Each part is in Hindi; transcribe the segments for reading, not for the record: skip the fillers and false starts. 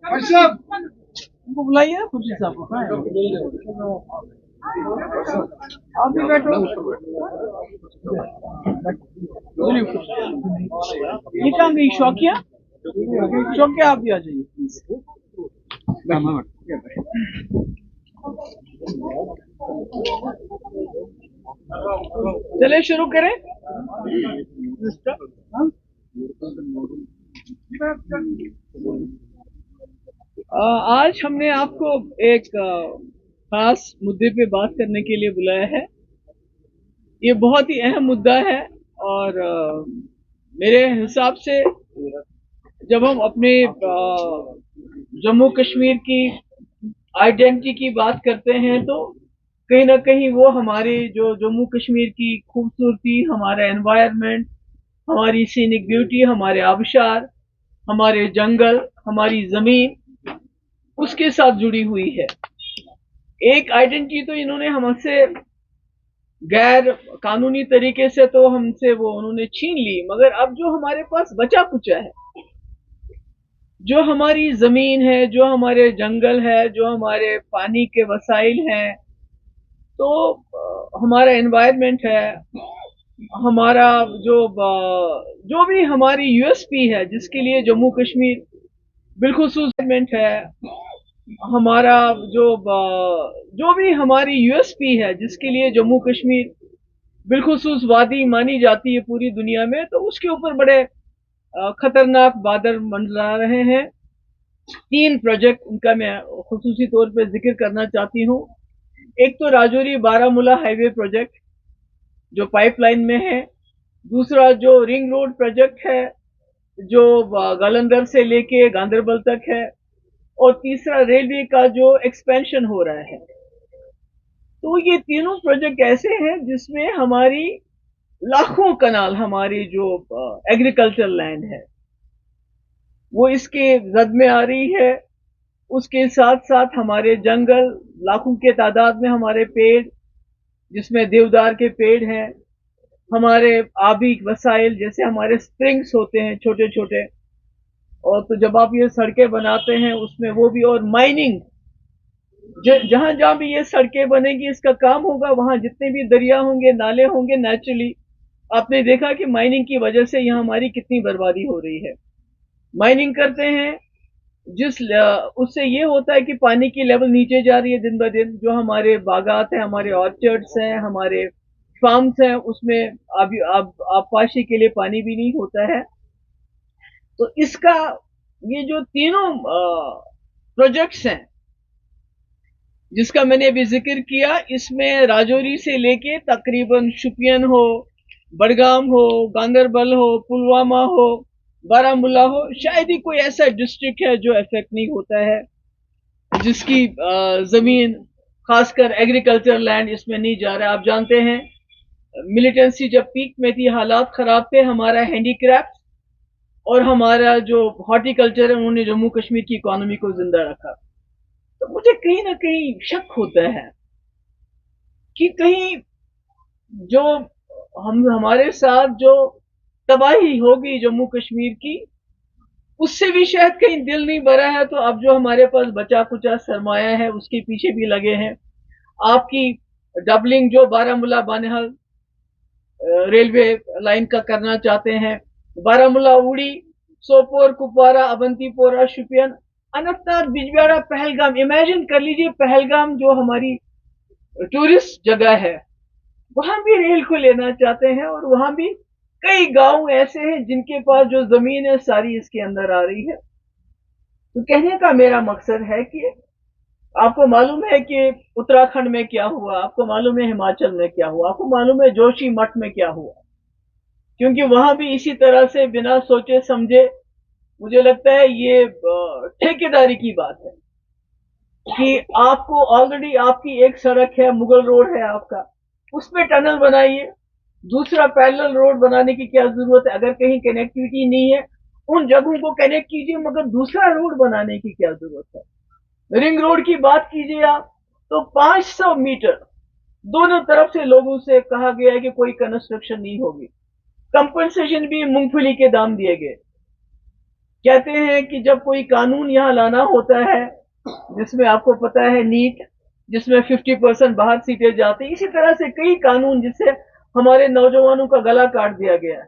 उनको बुलाइए खुर्शी साहब को। कहाँ है? आप भी बैठो। ये काम नहीं, शौकिया शौकिया, आप भी आ जाइए प्लीज। चलिए शुरू करें। आज हमने आपको एक खास मुद्दे पे बात करने के लिए बुलाया है। ये बहुत ही अहम मुद्दा है और मेरे हिसाब से जब हम अपने जम्मू कश्मीर की आइडेंटिटी की बात करते हैं तो कहीं ना कहीं वो हमारी जो जम्मू कश्मीर की खूबसूरती, हमारा एनवायरनमेंट, हमारी सीनिक ब्यूटी, हमारे आबशार, हमारे जंगल, हमारी जमीन, उसके साथ जुड़ी हुई है। एक आइडेंटिटी तो इन्होंने हमसे गैर कानूनी तरीके से तो हमसे वो उन्होंने छीन ली, मगर अब जो हमारे पास बचा कुचा है, जो हमारी जमीन है, जो हमारे जंगल है, जो हमारे पानी के वसाइल हैं, तो हमारा एनवायरनमेंट है, हमारा जो भी हमारी यूएसपी है जिसके लिए जम्मू कश्मीर बिलखुसूस है, हमारा जो भी हमारी यूएसपी है जिसके लिए जम्मू कश्मीर बिलखुसूस वादी मानी जाती है पूरी दुनिया में, तो उसके ऊपर बड़े खतरनाक बादल मंडरा रहे हैं। 3 प्रोजेक्ट उनका मैं खुसूसी तौर पे जिक्र करना चाहती हूँ। एक तो राजौरी बारामूला हाईवे प्रोजेक्ट जो पाइपलाइन में है, दूसरा जो रिंग रोड प्रोजेक्ट है जो गलंदर से लेके गांधरबल तक है, और तीसरा रेलवे का जो एक्सपेंशन हो रहा है। तो ये तीनों प्रोजेक्ट ऐसे हैं जिसमें हमारी लाखों कनाल, हमारी जो एग्रीकल्चर लैंड है वो इसके जद में आ रही है। उसके साथ साथ हमारे जंगल, लाखों के तादाद में हमारे पेड़ जिसमें देवदार के पेड़ हैं, हमारे आबी वसाइल जैसे हमारे स्प्रिंग्स होते हैं छोटे छोटे, और तो जब आप ये सड़कें बनाते हैं उसमें वो भी, और माइनिंग, जहां जहां भी ये सड़कें बनेगी इसका काम होगा, वहां जितने भी दरिया होंगे, नाले होंगे, नेचुरली आपने देखा कि माइनिंग की वजह से यहाँ हमारी कितनी बर्बादी हो रही है। माइनिंग करते हैं उससे ये होता है कि पानी की लेवल नीचे जा रही है दिन ब दिन। जो हमारे बागात हैं, हमारे ऑर्चर्ड्स हैं, हमारे फार्म्स हैं, उसमें आबपाशी के लिए पानी भी नहीं होता है। तो इसका ये जो तीनों प्रोजेक्ट्स हैं जिसका मैंने अभी जिक्र किया, इसमें राजौरी से लेके तकरीबन शुपियन हो, बडगाम हो, गांदरबल हो, पुलवामा हो, बारामूला हो, शायद ही कोई ऐसा डिस्ट्रिक्ट है जो इफेक्ट नहीं होता है, जिसकी जमीन खासकर एग्रीकल्चर लैंड इसमें नहीं जा रहा है। आप जानते हैं मिलिटेंसी जब पीक में थी, हालात खराब थे, हमारा हैंडीक्राफ्ट और हमारा जो हॉर्टिकल्चर है उन्होंने जम्मू कश्मीर की इकोनॉमी को जिंदा रखा। तो मुझे कहीं ना कहीं शक होता है कि कहीं जो हमारे साथ जो तबाही होगी जम्मू कश्मीर की, उससे भी शायद कहीं दिल नहीं भरा है। तो अब जो हमारे पास बचा कुचा सरमाया है उसके पीछे भी लगे हैं। आपकी डबलिंग जो बारामूला बानिहाल रेलवे लाइन का करना चाहते हैं, बारामूला उड़ी, सोपोर, कुपवारा, अवंतीपोरा, शुपियन, अनंतनाग, बिजबिहारा, पहलगाम। इमेजिन कर लीजिए पहलगाम जो हमारी टूरिस्ट जगह है, वहां भी रेल को लेना चाहते हैं, और वहां भी कई गांव ऐसे हैं जिनके पास जो जमीन है सारी इसके अंदर आ रही है। तो कहने का मेरा मकसद है कि आपको मालूम है कि उत्तराखंड में क्या हुआ, आपको मालूम है हिमाचल में क्या हुआ, आपको मालूम है जोशी मठ में क्या हुआ, क्योंकि वहां भी इसी तरह से बिना सोचे समझे, मुझे लगता है ये ठेकेदारी की बात है कि आपको ऑलरेडी आपकी एक सड़क है, मुगल रोड है आपका, उसमें टनल बनाइए। दूसरा पैरेलल रोड बनाने की क्या जरूरत है? अगर कहीं कनेक्टिविटी नहीं है उन जगहों को कनेक्ट कीजिए, मगर दूसरा रोड बनाने की क्या जरूरत है? रिंग रोड की बात कीजिए आप, तो 500 मीटर दोनों तरफ से लोगों से कहा गया है कि कोई कंस्ट्रक्शन नहीं होगी। कंपनसेशन भी मूंगफली के दाम दिए गए। कहते हैं कि जब कोई कानून यहाँ लाना होता है, जिसमें आपको पता है नीट, जिसमें 50% बाहर सीटें जाती, इसी तरह से कई कानून जिससे हमारे नौजवानों का गला काट दिया गया है,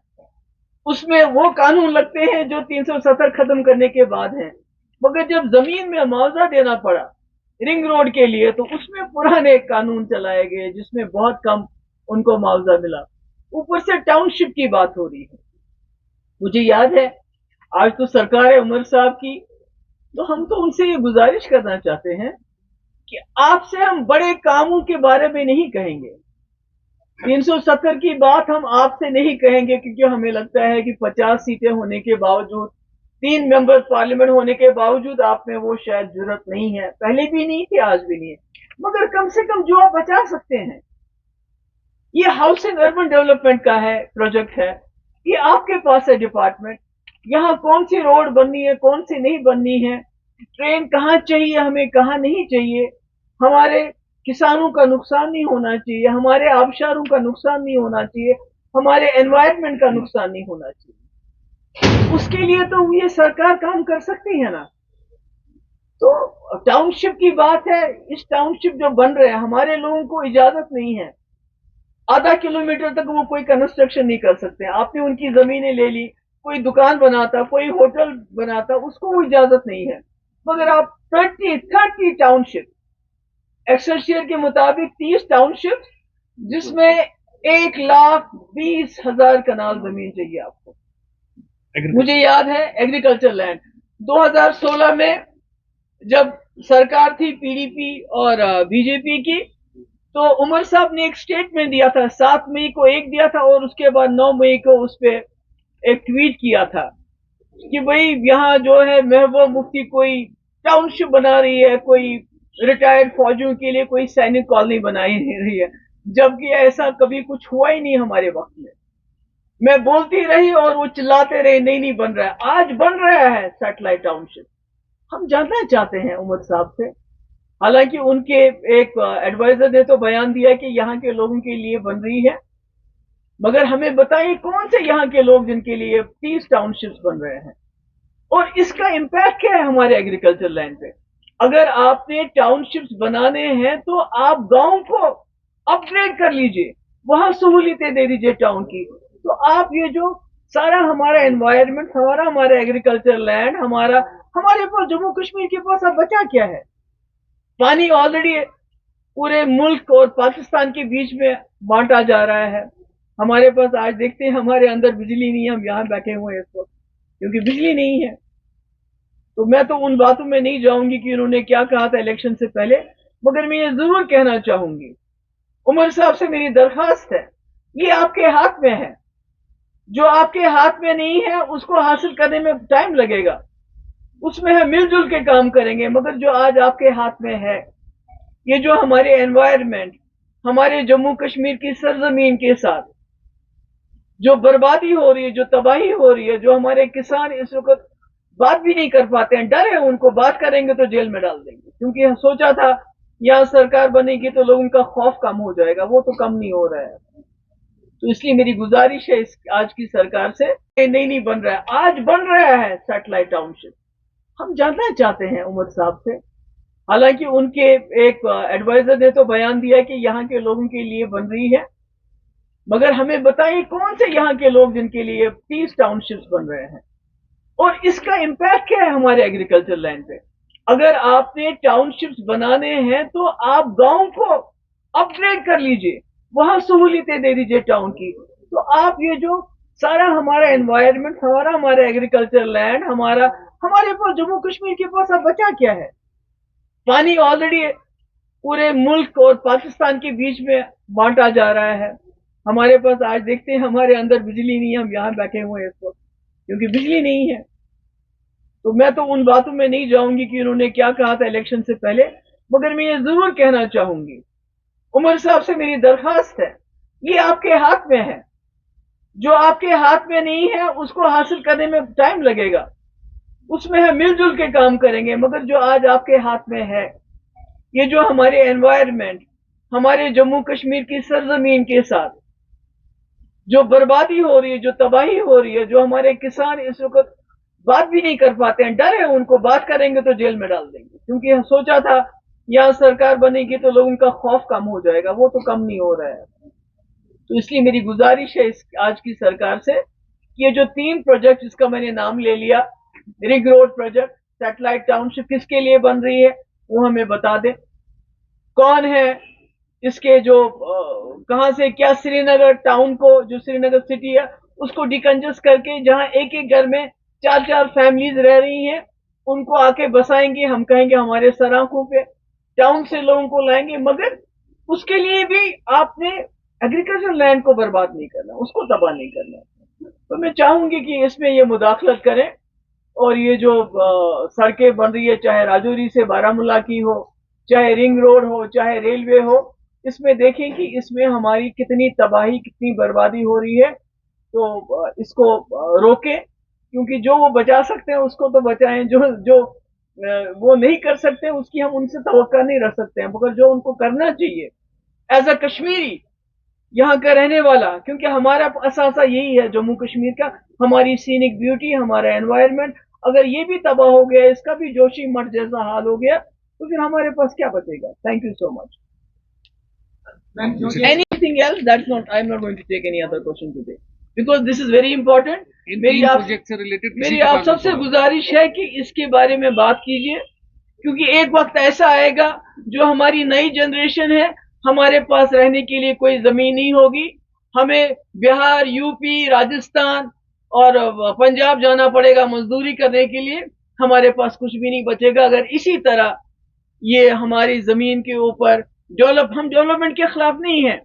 उसमें वो कानून लगते हैं जो 370 खत्म करने के बाद हैं। मगर जब जमीन में मुआवजा देना पड़ा रिंग रोड के लिए, तो उसमें पुराने कानून चलाए गए जिसमें बहुत कम उनको मुआवजा मिला। ऊपर से टाउनशिप की बात हो रही है। मुझे याद है, आज तो सरकार है उमर साहब की, तो हम तो उनसे ये गुजारिश करना चाहते हैं कि आपसे हम बड़े कामों के बारे में नहीं कहेंगे। 370 की बात हम आपसे नहीं कहेंगे, क्योंकि हमें लगता है कि 50 सीटें होने के बावजूद, 3 मेंबर पार्लियामेंट होने के बावजूद आप में वो शायद जरूरत नहीं है, पहले भी नहीं थी, आज भी नहीं है। मगर कम से कम जो आप बचा सकते हैं, ये हाउसिंग अर्बन डेवलपमेंट का है, प्रोजेक्ट है, ये आपके पास है डिपार्टमेंट। यहाँ कौन सी रोड बननी है, कौन सी नहीं बननी है, ट्रेन कहाँ चाहिए हमें, कहाँ नहीं चाहिए, हमारे किसानों का नुकसान नहीं होना चाहिए, हमारे आबशारों का नुकसान नहीं होना चाहिए, हमारे एनवायरनमेंट का नुकसान नहीं होना चाहिए, उसके लिए तो ये सरकार काम कर सकती है ना। तो टाउनशिप की बात है, इस टाउनशिप जो बन रहे हैं, हमारे लोगों को इजाजत नहीं है, आधा किलोमीटर तक वो कोई कंस्ट्रक्शन नहीं कर सकते। आपने उनकी जमीनें ले ली, कोई दुकान बनाता, कोई होटल बनाता, उसको वो इजाजत नहीं है। मगर आप 30 टाउनशिप, एक्सेलसियर के मुताबिक 30 टाउनशिप, जिसमें 1,20,000 कनाल जमीन चाहिए आपको। मुझे याद है एग्रीकल्चर लैंड 2016 में जब सरकार थी पीडीपी और बीजेपी की, तो उमर साहब ने एक स्टेटमेंट दिया था, 7 मई को एक दिया था और उसके बाद 9 मई को उस पर एक ट्वीट किया था कि भाई यहाँ जो है महबूबा मुफ्ती कोई टाउनशिप बना रही है, कोई रिटायर्ड फौजियों के लिए कोई सैनिक कॉलोनी बनाई रही है, जबकि ऐसा कभी कुछ हुआ ही नहीं हमारे वक्त में। मैं बोलती रही और वो चिल्लाते रहे, नहीं नहीं बन रहा है। आज बन रहा है सैटेलाइट टाउनशिप। हम जानना चाहते हैं उमर साहब से, हालांकि उनके एक एडवाइजर ने तो बयान दिया कि यहाँ के लोगों के लिए बन रही है, मगर हमें बताइए कौन से यहाँ के लोग जिनके लिए 30 टाउनशिप्स बन रहे हैं, और इसका इम्पैक्ट क्या है हमारे एग्रीकल्चर लैंड पे। अगर आपने टाउनशिप्स बनाने हैं तो आप गांव को अपग्रेड कर लीजिए, वहां सहूलियतें दे दीजिए टाउन की। तो आप ये जो सारा हमारा एनवायरनमेंट, हमारा एग्रीकल्चर लैंड, हमारे पास जम्मू कश्मीर के पास अब बचा क्या है। पानी ऑलरेडी पूरे मुल्क और पाकिस्तान के बीच में बांटा जा रहा है। हमारे पास आज देखते हैं हमारे अंदर बिजली नहीं है, हम यहाँ बैठे हुए हैं इस वक्त क्योंकि बिजली नहीं है। तो मैं तो उन बातों में नहीं जाऊंगी कि उन्होंने क्या कहा था इलेक्शन से पहले, मगर मैं ये जरूर कहना चाहूंगी, उमर साहब से मेरी दरखास्त है, ये आपके हाथ में है। जो आपके हाथ में नहीं है उसको हासिल करने में टाइम लगेगा, उसमें हम मिलजुल के काम करेंगे। मगर जो आज आपके हाथ में है, ये जो हमारे एनवायरनमेंट, हमारे जम्मू कश्मीर की सरजमीन के साथ जो बर्बादी हो रही है, जो तबाही हो रही है, जो हमारे किसान इस वक्त बात भी नहीं कर पाते हैं, डर है उनको, बात करेंगे तो जेल में डाल देंगे, क्योंकि सोचा था यहाँ सरकार बनेगी तो लोगों का खौफ कम हो जाएगा, वो तो कम नहीं हो रहा है। तो इसलिए मेरी गुजारिश है आज की सरकार से, नहीं बन रहा है, आज बन रहा है सैटेलाइट टाउनशिप। हम जानना चाहते हैं उमर साहब से, हालांकि उनके एक एडवाइजर ने तो बयान दिया कि यहाँ के लोगों के लिए बन रही है, मगर हमें बताइए कौन से यहाँ के लोग जिनके लिए 30 टाउनशिप्स बन रहे हैं, और इसका इम्पैक्ट क्या है हमारे एग्रीकल्चर लैंड पे। अगर आपने टाउनशिप्स बनाने हैं तो आप गांव को अपग्रेड कर लीजिए, वहां सहूलियतें दे दीजिए टाउन की। तो आप ये जो सारा हमारा एनवायरनमेंट, हमारा एग्रीकल्चर लैंड, हमारे पास जम्मू कश्मीर के पास अब बचा क्या है। पानी ऑलरेडी पूरे मुल्क और पाकिस्तान के बीच में बांटा जा रहा है। हमारे पास आज देखते हैं हमारे अंदर बिजली नहीं है, हम यहाँ बैठे हुए हैं इस वक्त क्योंकि बिजली नहीं है। तो मैं तो उन बातों में नहीं जाऊंगी कि उन्होंने क्या कहा था इलेक्शन से पहले, मगर मैं ये जरूर कहना चाहूंगी, उमर साहब से मेरी दरखास्त है, ये आपके हाथ में है। जो आपके हाथ में नहीं है उसको हासिल करने में टाइम लगेगा, उसमें हम मिलजुल के काम करेंगे। मगर जो आज आपके हाथ में है, ये जो हमारे एनवायरनमेंट, हमारे जम्मू कश्मीर की सरजमीन के साथ जो बर्बादी हो रही है, जो तबाही हो रही है, जो हमारे किसान इस वक्त बात भी नहीं कर पाते हैं, डर है उनको, बात करेंगे तो जेल में डाल देंगे, क्योंकि सोचा था यहाँ सरकार बनेगी तो लोगों का खौफ कम हो जाएगा, वो तो कम नहीं हो रहा है। तो इसलिए मेरी गुजारिश है आज की सरकार से कि ये जो 3 प्रोजेक्ट जिसका मैंने नाम ले लिया, ring road project, satellite township किसके लिए बन रही है वो हमें बता दे, कौन है इसके जो कहां से क्या, श्रीनगर टाउन को, जो श्रीनगर सिटी है उसको डिकंजस्ट करके जहां एक एक घर में 4-4 फैमिलीज रह रही हैं उनको आके बसाएंगे, हम कहेंगे हमारे सराखों पे, टाउन से लोगों को लाएंगे, मगर उसके लिए भी आपने एग्रीकल्चर लैंड को बर्बाद नहीं करना, उसको तबाह नहीं करना। तो मैं चाहूंगी कि इसमें ये मुदाखलत करें और ये जो सड़कें बन रही है, चाहे राजौरी से बारामूला की हो, चाहे रिंग रोड हो, चाहे रेलवे हो, इसमें देखें कि इसमें हमारी कितनी तबाही, कितनी बर्बादी हो रही है। तो इसको रोकें, क्योंकि जो वो बचा सकते हैं उसको तो बचाएं, जो जो वो नहीं कर सकते उसकी हम उनसे तवक्का नहीं रख सकते हैं, मगर जो उनको करना चाहिए एज अ कश्मीरी, यहाँ का रहने वाला, क्योंकि हमारा असासा यही है जम्मू कश्मीर का, हमारी सीनिक ब्यूटी, हमारा एनवायरनमेंट, अगर ये भी तबाह हो गया, इसका भी जोशी मठ जैसा हाल हो गया, तो फिर हमारे पास क्या बचेगा। Thank you so much. Anything else? That's not. I'm not going to take any other question today because this is very important. मेरी आप प्रोजेक्ट से रिलेटेड मेरी आप सबसे गुजारिश है कि इसके बारे में बात कीजिए, क्योंकि एक वक्त ऐसा आएगा जो हमारी नई जनरेशन है, हमारे पास रहने के लिए कोई जमीन नहीं होगी, हमें बिहार, यूपी, राजस्थान और पंजाब जाना पड़ेगा मजदूरी करने के लिए, हमारे पास कुछ भी नहीं बचेगा अगर इसी तरह ये हमारी जमीन के ऊपर हम डेवलपमेंट के खिलाफ नहीं है,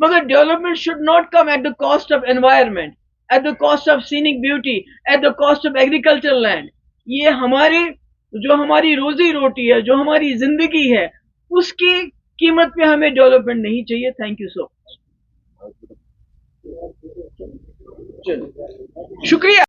मगर development should not come at the cost of environment, at the cost of scenic beauty, at the cost of agriculture land. ये हमारे जो हमारी रोजी रोटी है, जो हमारी जिंदगी है, उसकी कीमत पे हमें डेवलपमेंट नहीं चाहिए। Thank you so much. शुक्रिया।